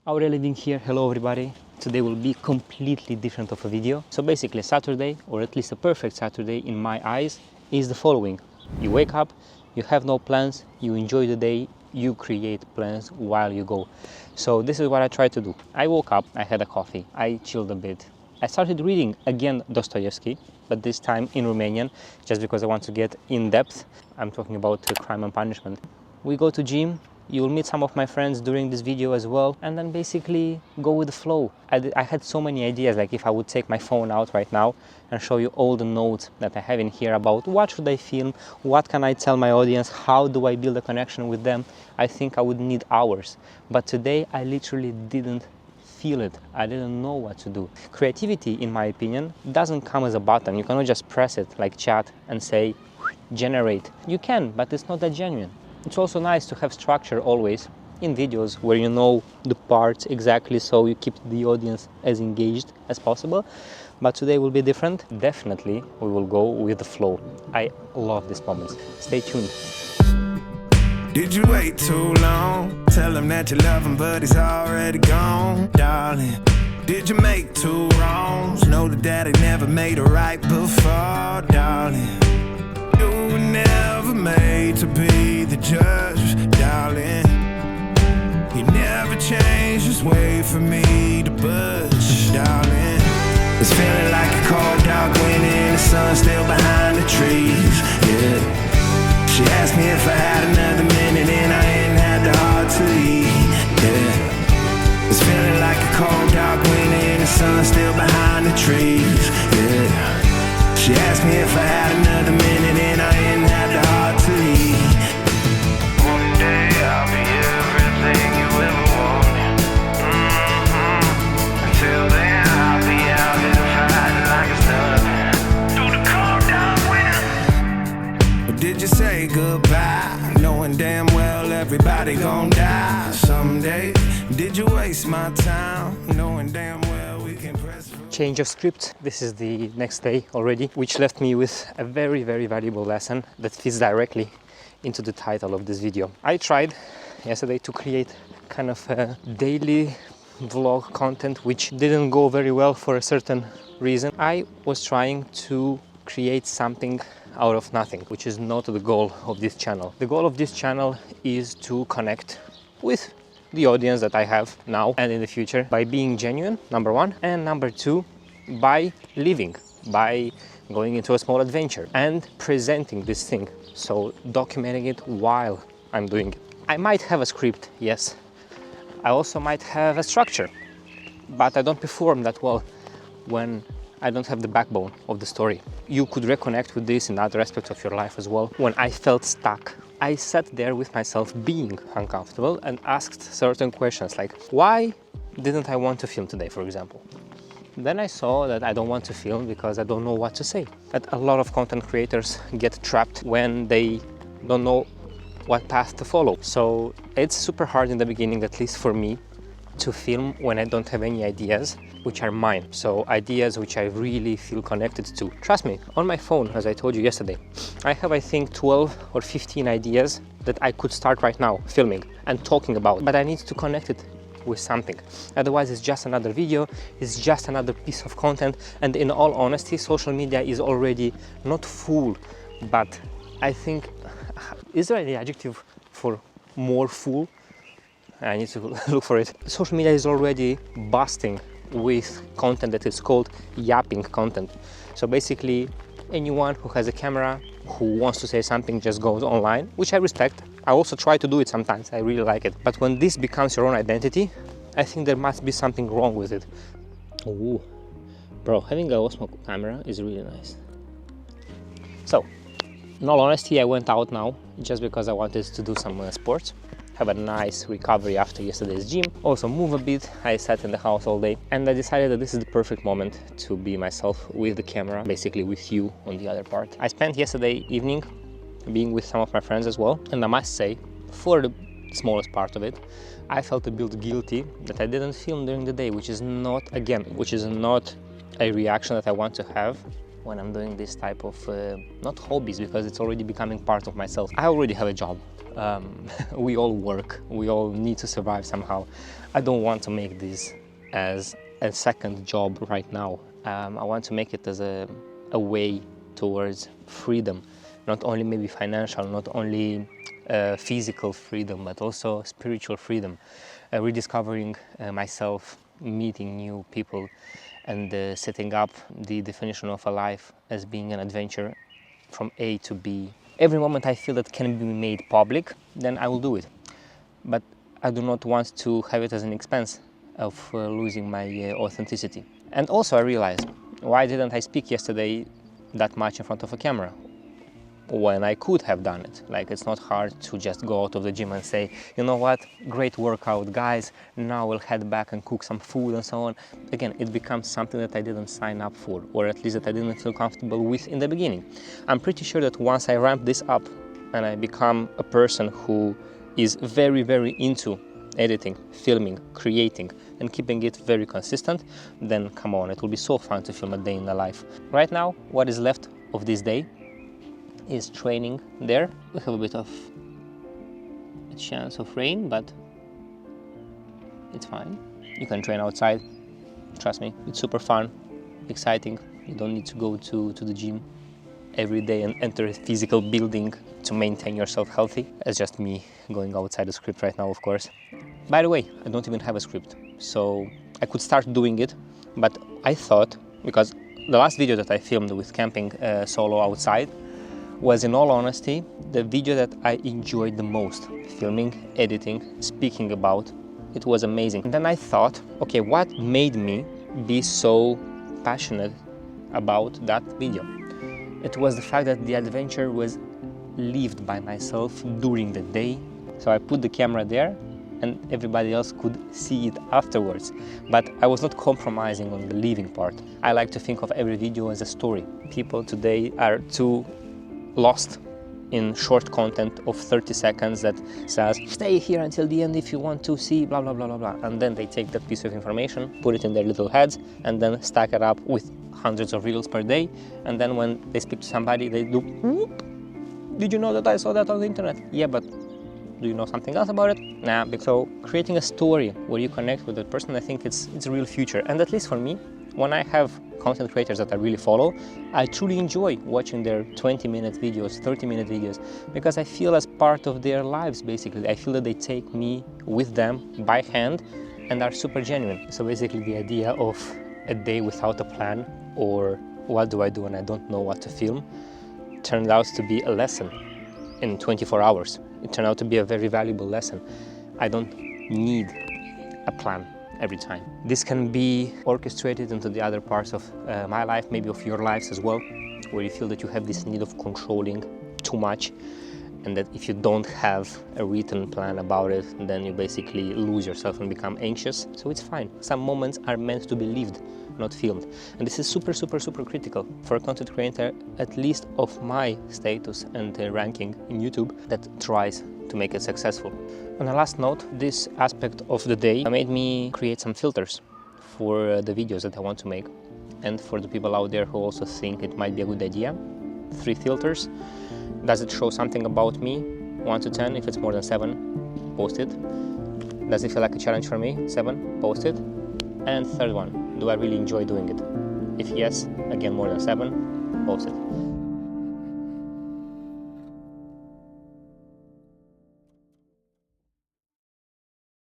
Aurelia living here. Hello everybody. Today will be completely different of a video. So basically Saturday, or at least a perfect Saturday in my eyes, is the following. You wake up, you have no plans, you enjoy the day, you create plans while you go. So this is what I try to do. I woke up, I had a coffee, I chilled a bit. I started reading again Dostoevsky, but this time in Romanian, just because I want to get in depth. I'm talking about Crime and Punishment. We go to gym. You will meet some of my friends during this video as well, and then basically go with the flow. I had so many ideas, like if I would take my phone out right now and show you all the notes that I have in here about what should I film, what can I tell my audience, how do I build a connection with them, I think I would need hours. But today I literally didn't feel it. I didn't know what to do. Creativity, in my opinion, doesn't come as a button. You cannot just press it like chat and say, generate. You can, but it's not that genuine. It's also nice to have structure always in videos where you know the parts exactly, so you keep the audience as engaged as possible. But today will be different. Definitely we will go with the flow. I love these moments. Stay tuned. Did you wait too long? Tell him that you love him, but he's already gone, darling. Did you make two wrongs? Know that daddy never made a right before, darling. You were never made to be the judge, darling. He never changed his way for me to budge, darling. It's feeling like a cold dark winter, the sun still behind the trees, yeah. She asked me if I had another minute and I ain't had the heart to leave, yeah. It's feeling like a cold dark winter, the sun still behind the trees, yeah. She asked me if I had another minute and I ain't had the heart to leave. One day I'll be everything you ever wanted. Until then I'll be out here fighting like it's nothing. Through the cold dark winter. Or did you say goodbye, knowing damn well everybody gon' die someday? Did you waste my time, knowing damn well we can press? Change of script. This is the next day already, which left me with a very valuable lesson that fits directly into the title of this video. I tried yesterday to create kind of a daily vlog content, which didn't go very well for a certain reason. I was trying to create something out of nothing, which is not the goal of this channel. The goal of this channel is to connect with the audience that I have now and in the future by being genuine, number one, and number two, by living, by going into a small adventure and presenting this thing, so documenting it while I'm doing it. I might have a script, yes. I also might have a structure, but I don't perform that well when I don't have the backbone of the story. You could reconnect with this in other aspects of your life as well. When I felt stuck, I sat there with myself being uncomfortable and asked certain questions like, why didn't I want to film today, for example? Then I saw that I don't want to film because I don't know what to say. That a lot of content creators get trapped when they don't know what path to follow. So it's super hard in the beginning, at least for me, to film when I don't have any ideas which are mine. So ideas which I really feel connected to. Trust me, on my phone, as I told you yesterday, I have, I think, 12 or 15 ideas that I could start right now filming and talking about, but I need to connect it with something. Otherwise, it's just another video, it's just another piece of content. And in all honesty, social media is already not full, but I think, is there any adjective for more full? I need to look for it. Social media is already busting with content that is called yapping content. So basically, anyone who has a camera, who wants to say something, just goes online, which I respect. I also try to do it sometimes, I really like it. But when this becomes your own identity, I think there must be something wrong with it. Ooh, bro, having a Osmo camera is really nice. So, in all honesty, I went out now just because I wanted to do some sports. Have a nice recovery after yesterday's gym. Also move a bit. I sat in the house all day and I decided that this is the perfect moment to be myself with the camera, basically with you on the other part. I spent yesterday evening being with some of my friends as well, and I must say, for the smallest part of it, I felt a bit guilty that I didn't film during the day, which is not a reaction that I want to have when I'm doing this type of, not hobbies, because it's already becoming part of myself. I already have a job. We all work, we all need to survive somehow. I don't want to make this as a second job right now. I want to make it as a way towards freedom, not only maybe financial, not only physical freedom, but also spiritual freedom, rediscovering myself, meeting new people, and setting up the definition of a life as being an adventure from A to B. Every moment I feel that can be made public, then I will do it. But I do not want to have it as an expense of losing my authenticity. And also I realized, why didn't I speak yesterday that much in front of a camera when I could have done it? Like, it's not hard to just go out of the gym and say, you know what, great workout guys, now we'll head back and cook some food and so on. Again, it becomes something that I didn't sign up for, or at least that I didn't feel comfortable with in the beginning. I'm pretty sure that once I ramp this up and I become a person who is very, very into editing, filming, creating, and keeping it very consistent, then come on, it will be so fun to film a day in the life. Right now, what is left of this day is training there. We have a bit of a chance of rain, but it's fine. You can train outside, trust me, it's super fun, exciting. You don't need to go to the gym every day and enter a physical building to maintain yourself healthy. It's just me going outside the script right now, of course. By the way, I don't even have a script, so I could start doing it, but I thought, because the last video that I filmed with camping solo outside was, in all honesty, the video that I enjoyed the most, filming, editing, speaking about. It was amazing. And then I thought, okay, what made me be so passionate about that video? It was the fact that the adventure was lived by myself during the day. So I put the camera there and everybody else could see it afterwards. But I was not compromising on the living part. I like to think of every video as a story. People today are too lost in short content of 30 seconds that says, stay here until the end if you want to see blah, blah, blah, blah, blah. And then they take that piece of information, put it in their little heads, and then stack it up with hundreds of reels per day. And then when they speak to somebody, they do, whoop, did you know that I saw that on the internet? Yeah, but do you know something else about it? Nah. So creating a story where you connect with that person, I think it's a real future. And at least for me, when I have content creators that I really follow, I truly enjoy watching their 20-minute videos, 30-minute videos, because I feel as part of their lives, basically. I feel that they take me with them by hand and are super genuine. So basically the idea of a day without a plan, or what do I do when I don't know what to film, turned out to be a lesson in 24 hours. It turned out to be a very valuable lesson. I don't need a plan every time. This can be orchestrated into the other parts of my life, maybe of your lives as well, where you feel that you have this need of controlling too much, and that if you don't have a written plan about it, then you basically lose yourself and become anxious. So it's fine. Some moments are meant to be lived, not filmed. And this is super, super, super critical for a content creator, at least of my status and ranking in YouTube, that tries to make it successful. On a last note, this aspect of the day made me create some filters for the videos that I want to make. And for the people out there who also think it might be a good idea, 3 filters. Does it show something about me? 1 to 10. If it's more than 7, post it. Does it feel like a challenge for me? 7, post it. And third one, do I really enjoy doing it? If yes, again more than 7, post it.